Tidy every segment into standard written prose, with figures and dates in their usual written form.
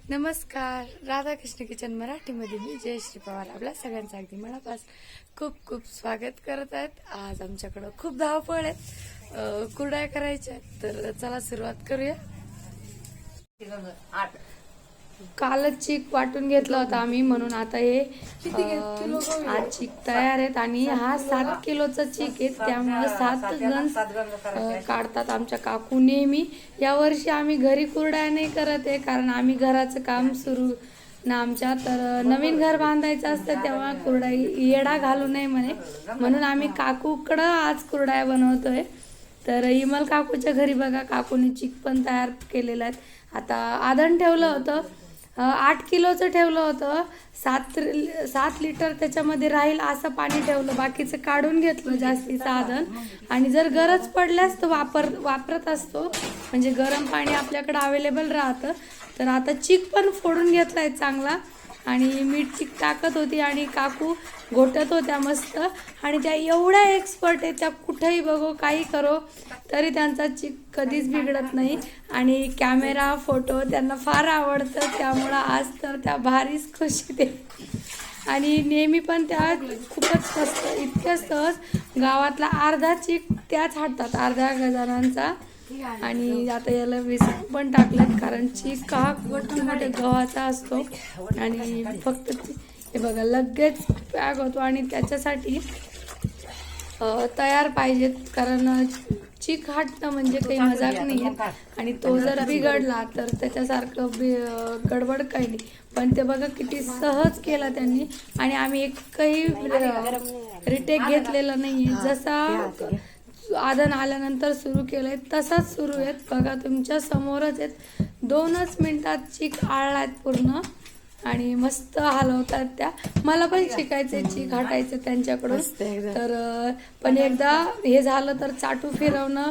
नमस्कार. राधाकृष्ण किचन मराठीमध्ये मी जयश्री पवार आपल्या सगळ्यांचं अगदी मनापासून खूप खूप स्वागत करत आहेत. आज आमच्याकडं खूप धावपळ आहे, कुरड्या करायच्या आहेत, तर चला सुरुवात करूया. कालच चीक वाटून घेतला होता आम्ही, म्हणून आता हे आज चीक तयार आहेत. आणि हा 7 किलोचा चीक आहे, त्यामुळे 7 गंज काढतात आमच्या काकू नेहमी. यावर्षी आम्ही घरी कुरड्या नाही करत आहे, कारण आम्ही घराचं काम सुरू ना आमच्या, तर नवीन घर बांधायचं असतं तेव्हा कुरड्या येडा घालू नये म्हणे, म्हणून आम्ही काकूकडं आज कुरड्या बनवतोय. तर इमल काकूच्या घरी बघा, काकूने चीक पण तयार केलेलं आहे. आता आधण ठेवलं होतं, 8 किलोचं ठेवलं होतं. 7 लिटर त्याच्यामध्ये राहील असं पाणी ठेवलं, बाकीचं काढून घेतलं जास्तीचं आधण. आणि जर गरज पडल्यास तर वापरत असतो, म्हणजे गरम पाणी आपल्याकडे अवेलेबल राहतं. तर आता चीक पण फोडून घेतलाय चांगला, आणि मीठ चीक टाकत होती आणि काकू घोटत होत्या मस्त. आणि त्या एवढ्या एक्सपर्ट आहेत, त्या कुठेही बघो काही करो तरी त्यांचा चीक कधीच बिघडत नाही. आणि कॅमेरा फोटो त्यांना फार आवडतं, त्यामुळं आज तर त्या भारीच खुशी ते. आणि नेहमी पण त्या खूपच मस्त, इतक्या सहज गावातला अर्धा चीक त्याच हाडतात, अर्ध्या गजानांचा. आणि आता याला विसरून पण टाकलेत, कारण चीक हा मोठ्या गव्हाचा असतो आणि फक्त हे बघा लगेच पॅक होतो. आणि त्याच्यासाठी तयार पाहिजेत, कारण चीक हाटणं म्हणजे काही मजाक नाही आहे. आणि तो जर बिघडला तर त्याच्यासारखं गडबड काही नाही. पण ते बघा किती सहज केला त्यांनी, आणि आम्ही एकही रिटेक घेतलेला नाही आहे. जसा आधण आल्यानंतर सुरू केलंय तसाच सुरू आहेत. बघा तुमच्या समोरच आहेत, 2च मिनिटात चीक आळलात पूर्ण, आणि मस्त हलवतात त्या. मला पण शिकायचंय चीक हाटायचं त्यांच्याकडून. तर पण एकदा हे झालं तर चाटू फिरवणं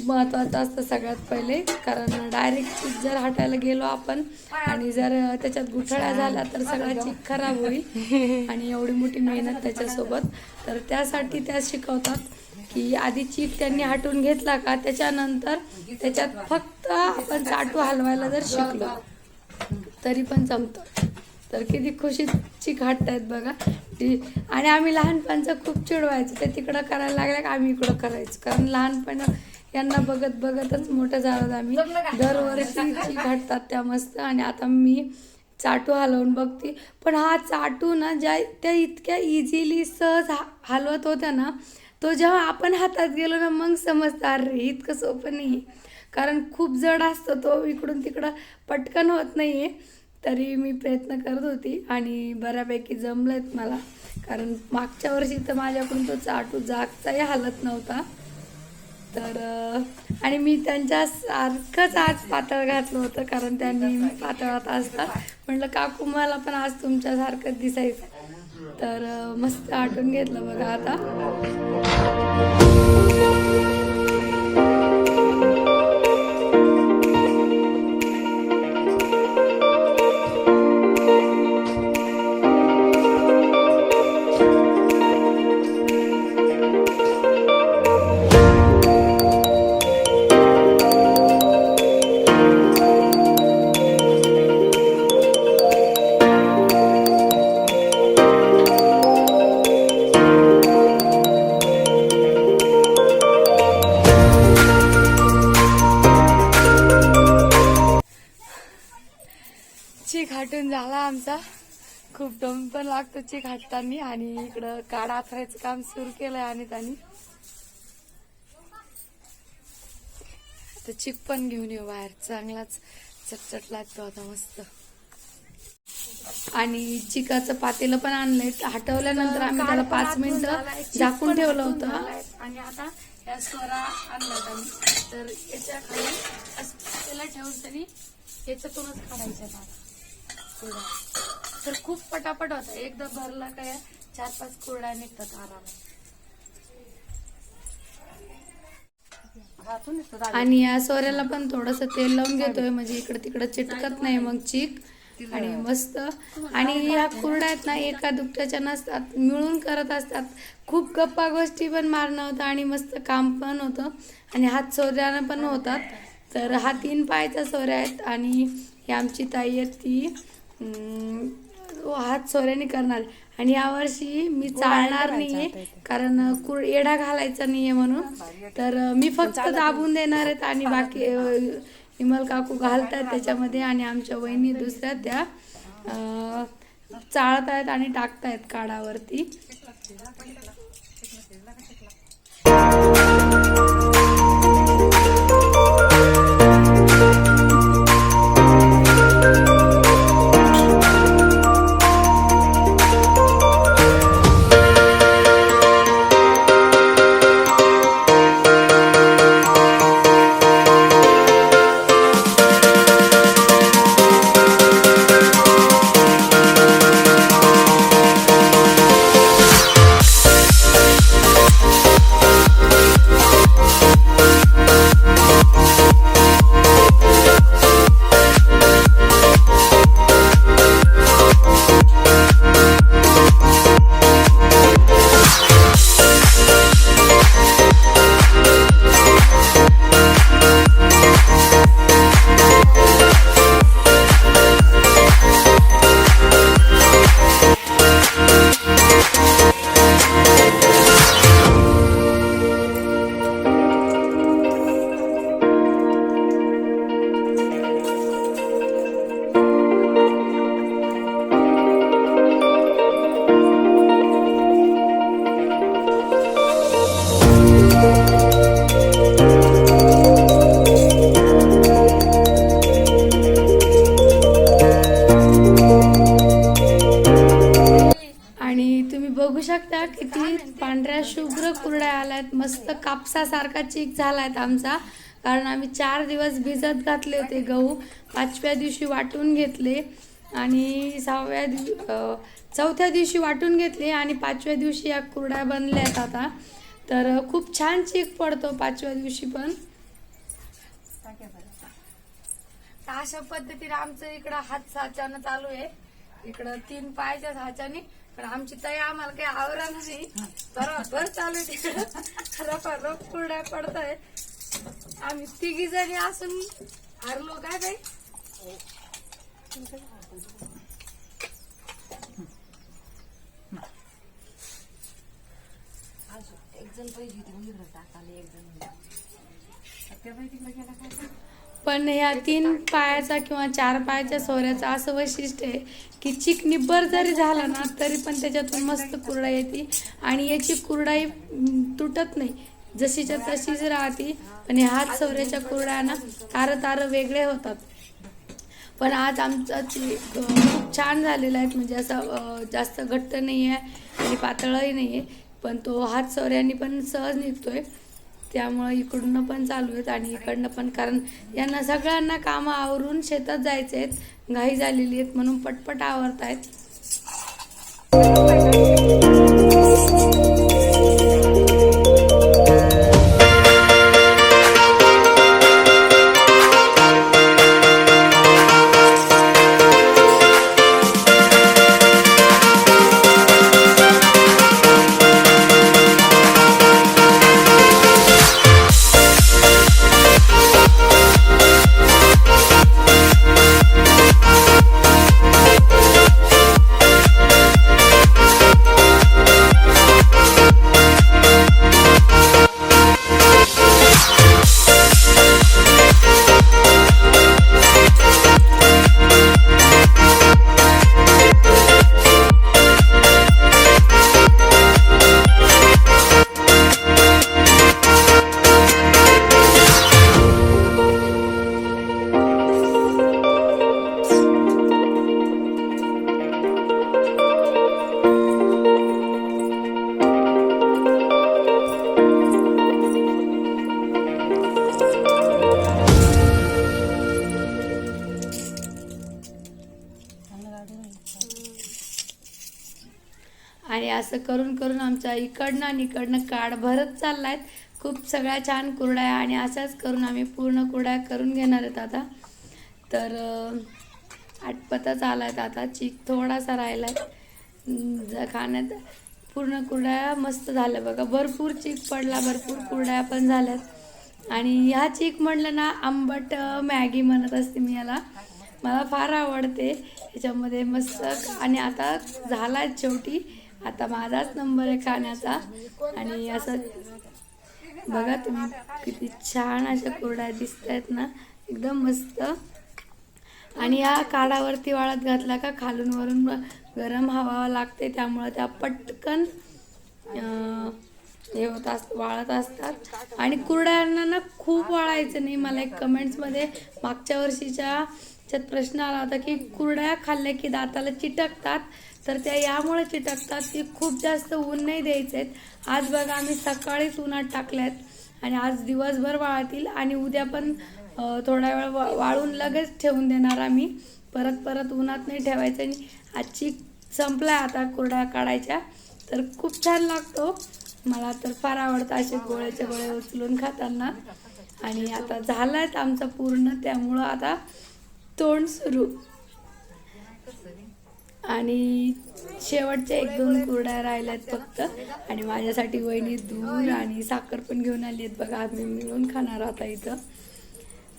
महत्वाचं असतं सगळ्यात पहिले, कारण डायरेक्ट चीक जर हाटायला गेलो आपण आणि जर त्याच्यात गुठळ्या झाल्या तर सगळा चीक खराब होईल, आणि एवढी मोठी मेहनत त्याच्यासोबत. तर त्यासाठी त्या शिकवतात की आधी चीक त्यांनी हाटून घेतला का त्याच्यानंतर त्याच्यात फक्त आपण चाटू हलवायला जर शिकलो तरी पण जमतं. तर किती खुशीत चीक हाटतायत बघा. आणि आम्ही लहानपणचं खूप चिडवायचं, ते तिकडं करायला लागल्या का आम्ही इकडं करायचं, कारण लहानपण यांना बघत बघतच मोठं झालं आम्ही. दरवर्षी चीक हाटतात त्या मस्त. आणि आता मी चाटू हलवून बघते, पण हा चाटू ना ज्या त्या इतक्या इझिली सहज हलवत होत्या ना, तो जेव्हा आपण हातात गेलो ना मग समजतं अरे इतकं सोपं नाही, कारण खूप जड असतं, तो इकडून तिकडं पटकन होत नाही आहे. तरी मी प्रयत्न करत होती आणि बऱ्यापैकी जमलेत मला, कारण मागच्या वर्षी तर माझ्याकडून तो चाटू जागचाही हालत नव्हता. तर आणि मी त्यांच्या सारखंच आज पातळ घातलं होतं, कारण त्यांनी पातळात असतात. म्हटलं काकू मला पण आज तुमच्यासारखंच दिसायचं. तर मस्त आटून घेतलं बघा आता. चीक हाटून झाला आमचा. खूप दम पण लागतो चीक हाटताना. आणि इकडं काढा आथरायचं काम सुरू केलंय आणि त्यांनी. आता चीक पण घेऊन येऊ बाहेर, चांगलाच चटचट लागतो आता मस्त. आणि चिकाचं पातेलं पण आणलंय. हटवल्यानंतर आम्ही त्याला 5 मिनिटं झाकून ठेवलं होतं. आणि आता या सोरा आणलाय आम्ही, तर याच्या खाली त्याला ठेवून तरी याच्यातूनच काढायचं आता. तर खूप पटापट होता, एकदा भरला काय 4-5 कुरड्या निघतात आरामात. आणि या सोऱ्याला पण थोडस तेल लावून घेतोय, म्हणजे इकडे तिकडे चिटकत नाही मग चीक. आणि मस्त. आणि ह्या कुरड्या आहेत ना एका दुकट्याच्या नसतात, मिळून करत असतात. खूप गप्पा गोष्टी पण मारणं होतं आणि मस्त काम पण होतं, आणि हात सोऱ्यानं पण होतात. तर हा 3 पायचा सोऱ्या आहेत, आणि ही आमची ताई आहे ती हात सोऱ्याने करणार. आणि यावर्षी मी चालणार नाहीये कारण येडा घालायचा नाहीये म्हणून. तर मी फक्त दाबून देणार आहेत आणि बाकी विमल काकू घालतायत त्याच्यामध्ये आणि आमच्या वहिनी दुसऱ्या त्या चाळतायत आणि टाकतायत काडावरती. बघू शकता किती पांढऱ्या शुभ्र कुरड्या आल्यात. मस्त कापसासारखा चीक झालाय आमचा, कारण आम्ही 4 दिवस भिजत घातले होते गहू. 5व्या दिवशी वाटून घेतले आणि 4थ्या दिवशी वाटून घेतले आणि 5व्या दिवशी या कुरड्या बनल्यात आता. तर खूप छान चीक पडतो 5व्या दिवशी पण. अशा पद्धतीने आमचं इकडं हात साच्यानं चालू आहे. इकडं 3 पायाच्या साच्याने. पण आमची ताई आम्हाला काही आवरा नाही, बरोबर चालू आहे तिकडं. रफ कुरड्या पडताय. आम्ही 3घी जणी असून हरलो काय बाई. पण ह्या 3 पायाचा किंवा 4 पायाच्या सोऱ्याचा असं वैशिष्ट्य आहे की चीक निब्बर जरी झाला ना तरी पण त्याच्यातून मस्त कुरडा येते आणि याची कुरडाई तुटत नाही, जशीच्या तशीच राहते. पण हात सोऱ्याच्या कुरड्या ना तार वेगळे होतात. पण आज आमचा चीक खूप छान झालेला आहे, म्हणजे असं जास्त घट्ट नाही आहे आणि पातळही नाही आहे. पण तो हात सोऱ्याने पण सहज निघतोय. त्यामुळे इकडून पण चालू आहेत आणि इकडनं पण, कारण यांना सगळ्यांना कामं आवरून शेतात जायचे आहेत, घाई झालेली आहेत म्हणून पटपट आवरतायत. आणि असं करून करून आमच्या इकडनं आणि इकडनं काड भरत चाललायत. खूप सगळ्या छान कुरड्या आणि अशाच करून आम्ही पूर्ण कुरड्या करून घेणार आहेत आता. तर आटपतच आलायत आता. चीक थोडासा राहिलाय खाण्यात. पूर्ण कुरड्या मस्त झाल्या बघा. भरपूर चीक पडला, भरपूर कुरड्या पण झाल्यात. आणि ह्या चीक म्हटलं ना आंबट मॅगी म्हणत असते मी याला. मला फार आवडते ह्याच्यामध्ये मस्त. आणि आता झाला शेवटी, आता माझाच नंबर आहे खाण्याचा. आणि असं बघा तुम्ही किती छान अशा कुरड्या दिसत आहेत ना, एकदम मस्त. आणि या काढावरती वाळत घातला का खालून वरून गरम हवा लागते, त्यामुळे त्या पटकन हे वाळत असतात. आणि कुरड्यांना ना खूप वाळायचं नाही. मला एक कमेंट्समध्ये मागच्या वर्षीच्या त्यात प्रश्न आला होता की कुरड्या खाल्ल्या की दाताला चिटकतात, तर त्या यामुळे चिटकतात की खूप जास्त ऊन नाही द्यायचे. आज बघा आम्ही सकाळीच उन्हात टाकल्यात आणि आज दिवसभर वाळतील आणि उद्या पण थोडा वेळ वाळून लगेच ठेवून देणार आम्ही. परत उन्हात नाही ठेवायचं. आणि आजची संपलाय आता कुरड्या काढायच्या, तर खूप छान लागतो. मला तर फार आवडतं असे गोळ्याचे गोळे उचलून खाताना. आणि आता झालाय आमचा पूर्ण, त्यामुळं आता तोंड सुरू. आणि शेवटच्या 1-2 कुरड्या राहिल्यात फक्त. आणि माझ्यासाठी वहिनी दूध आणि साखर पण घेऊन आली आहेत बघा, आम्ही मिळून खाणार होता इथं.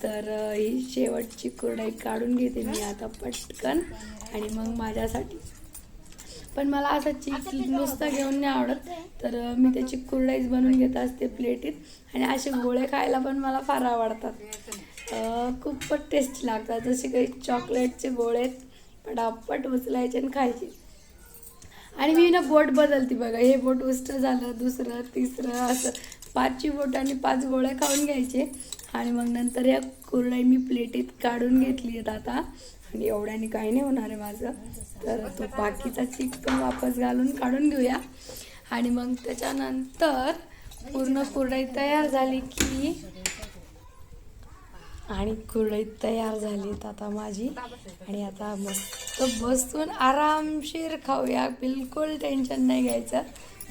तर ही शेवटची कुरडई काढून घेते मी आता पटकन, आणि मग माझ्यासाठी. पण मला असं चिक नुसतं घेऊन नाही आवडत, तर मी त्याची कुरडईच बनवून घेत असते प्लेटीत. आणि असे गोळे खायला पण मला फार आवडतात, खूपच टेस्टी लागतात. जसे काही चॉकलेटचे गोळे पटापट उचलायचे आणि खायचे. आणि मी ना बोट बदलते बघा, हे बोट उष्ट झालं, दुसरं तिसरं असं 5ची बोट आणि 5 गोळे खाऊन घ्यायचे. आणि मग नंतर या कुरडई मी प्लेटीत काढून घेतली आहेत आता. आणि एवढ्याने काही नाही होणार आहे माझं, तर तो बाकीचा चिक पण वापस घालून काढून घेऊया. आणि मग त्याच्यानंतर पूर्ण कुरडई तयार झाली की, आणि कुरडई तयार झालीत आता माझी. आणि आता मस्त बसून आरामशीर खाऊया, बिलकुल टेन्शन नाही घ्यायचं.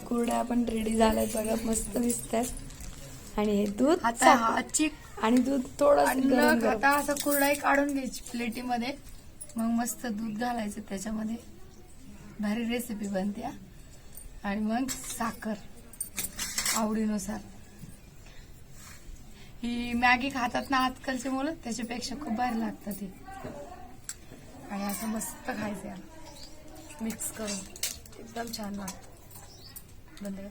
कुरड्या पण रेडी झाल्यात बघा, मस्त दिसतात. आणि हे दूध आणि दूध थोडंसं गरम आता असं कुरडई काढून घ्यायची प्लेटीमध्ये, मग मस्त दूध घालायचं त्याच्यामध्ये, भारी रेसिपी बनते. आणि मग साखर आवडीनुसार. ही मॅगी खातात ना आजकालची मुलं, त्याच्यापेक्षा खूप भारी लागतं ती. आणि असं मस्त खायचं याला मिक्स करून, एकदम छान लागतं. बंद कर.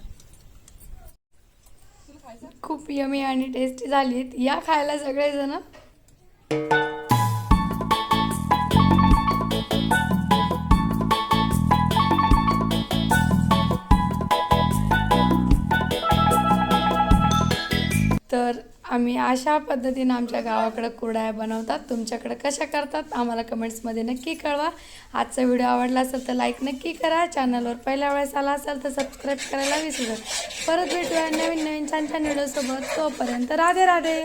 खूप यमी आणि टेस्टी झालीत, या खायला सगळेजण. तर आम्ही अशा पद्धतीने आमच्या गावाकडे कुरड्या बनवतात. तुमच्याकडे कशा करतात आम्हाला कमेंट्समध्ये नक्की कळवा. आजचा व्हिडिओ आवडला असेल तर लाईक नक्की करा. चॅनलवर पहिल्या वेळेस आला असेल तर सबस्क्राईब करायला विसरू नका. परत भेटूया नवीन छान छान व्हिडिओसोबत. तोपर्यंत राधे राधे.